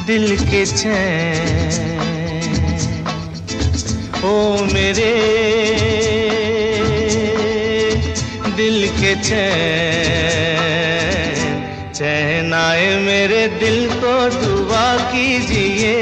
दिल के चैन, ओ मेरे दिल के चैन, चैन आए मेरे दिल को दुआ कीजिए।